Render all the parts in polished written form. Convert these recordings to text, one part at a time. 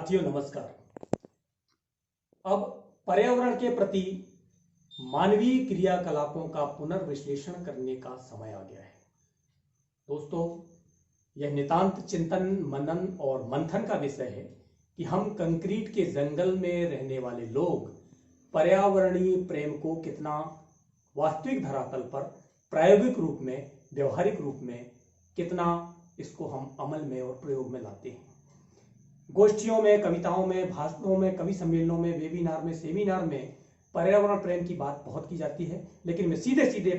साथियों नमस्कार। अब पर्यावरण के प्रति मानवीय क्रियाकलापों का पुनर्विश्लेषण करने का समय आ गया है। दोस्तों, यह नितांत चिंतन मनन और मंथन का विषय है कि हम कंक्रीट के जंगल में रहने वाले लोग पर्यावरणीय प्रेम को कितना वास्तविक धरातल पर प्रायोगिक रूप में, व्यवहारिक रूप में कितना इसको हम अमल में और प्रयोग में लाते हैं। गोष्ठियों में, कविताओं में, भाषणों में, कवि सम्मेलनों में, वेबिनार में, सेमिनार में पर्यावरण प्रेम की बात बहुत की जाती है, लेकिन मैं सीधे सीधे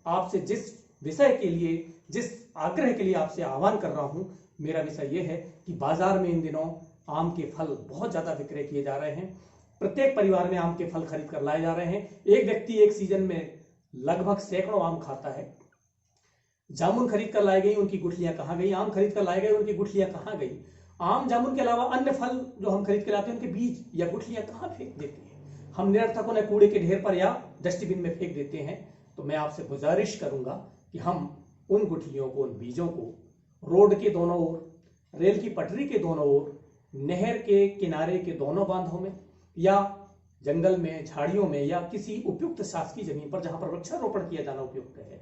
आपसे जिस विषय के लिए, जिस आग्रह के लिए आपसे आह्वान कर रहा हूं, मेरा विषय यह है कि बाजार में इन दिनों आम के फल बहुत ज्यादा विक्रय किए जा रहे हैं। प्रत्येक परिवार में आम के फल खरीद कर लाए जा रहे हैं। एक व्यक्ति एक सीजन में लगभग सैकड़ों आम खाता है। जामुन खरीद कर लाई गई, उनकी गुठलियां कहाँ गई? आम खरीद कर लाए गए, उनकी गुठलियां कहाँ गई? आम जामुन के अलावा अन्य फल जो हम खरीद के लाते हैं, उनके बीज या गुठलियां कहाँ फेंक देते हैं? हम निरर्थक उन्हें कूड़े के ढेर पर या डस्टबिन में फेंक देते हैं। तो मैं आपसे गुजारिश करूंगा कि हम उन गुठलियों को, उन बीजों को रोड के दोनों ओर, रेल की पटरी के दोनों ओर, नहर के किनारे के दोनों बांधों में या जंगल में, झाड़ियों में या किसी उपयुक्त शासकीय जमीन पर जहां पर वृक्षारोपण किया जाना उपयुक्त है,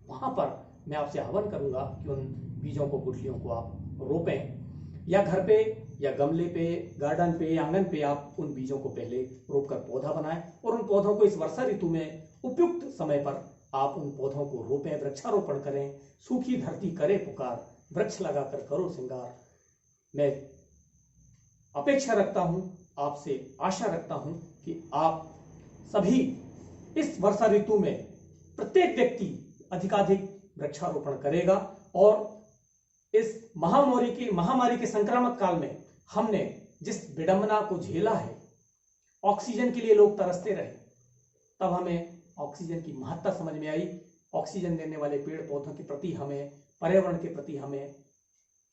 वहां पर मैं आपसे आह्वान करूंगा कि उन बीजों को, गुठलियों को आप रोपें, या घर पे या गमले पे, गार्डन पे, आंगन पे आप उन बीजों को पहले रोपकर पौधा बनाएं और उन पौधों को इस वर्षा ऋतु में उपयुक्त समय पर आप उन पौधों को रोपें, वृक्षारोपण करें। सूखी धरती करे पुकार, वृक्ष लगाकर करो श्रृंगार। मैं अपेक्षा रखता हूं, आपसे आशा रखता हूं कि आप सभी इस वर्षा ऋतु में प्रत्येक व्यक्ति अधिकाधिक वृक्षारोपण करेगा और इस महामारी के संक्रामक काल में हमने जिस विडंबना को झेला है, ऑक्सीजन के लिए लोग तरसते रहे, तब हमें ऑक्सीजन की महत्ता समझ में आई। ऑक्सीजन देने वाले पेड़ पौधों के प्रति हमें, पर्यावरण के प्रति हमें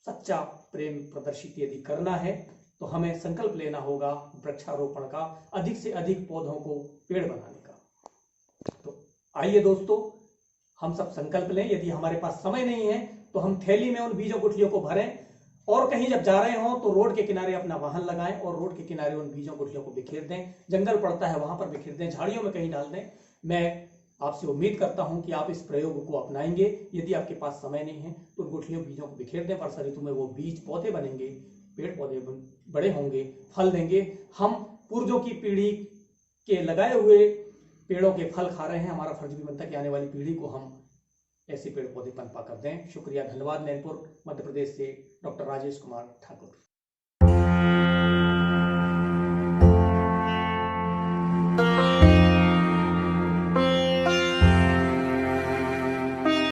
सच्चा प्रेम प्रदर्शित यदि करना है तो हमें संकल्प लेना होगा वृक्षारोपण का, अधिक से अधिक पौधों को पेड़ बनाने का। तो आइए दोस्तों, हम सब संकल्प लें। यदि हमारे पास समय नहीं है तो हम थैली में उन बीजों गुठलियों को भरें और कहीं जब जा रहे हों तो रोड के किनारे अपना वाहन लगाएं और रोड के किनारे उन बीजों गुठलियों को बिखेर दें। जंगल पड़ता है वहां पर बिखेर दें, झाड़ियों में कहीं डाल दें। मैं आपसे उम्मीद करता हूं कि आप इस प्रयोग को अपनाएंगे। यदि आपके पास समय नहीं है तो उन गुठलियों बीजों को बिखेर दें। वर्षा ऋतु में वो बीज पौधे बनेंगे, पेड़ पौधे बड़े होंगे, फल देंगे। हम पूर्वजों की पीढ़ी के लगाए हुए पेड़ों के फल खा रहे हैं। हमारा फर्ज भी बनता है कि आने वाली पीढ़ी को हम ऐसे पेड़ पौधे पनपा कर दें। शुक्रिया, धन्यवाद। नैनपुर मध्य प्रदेश से डॉक्टर राजेश कुमार ठाकुर।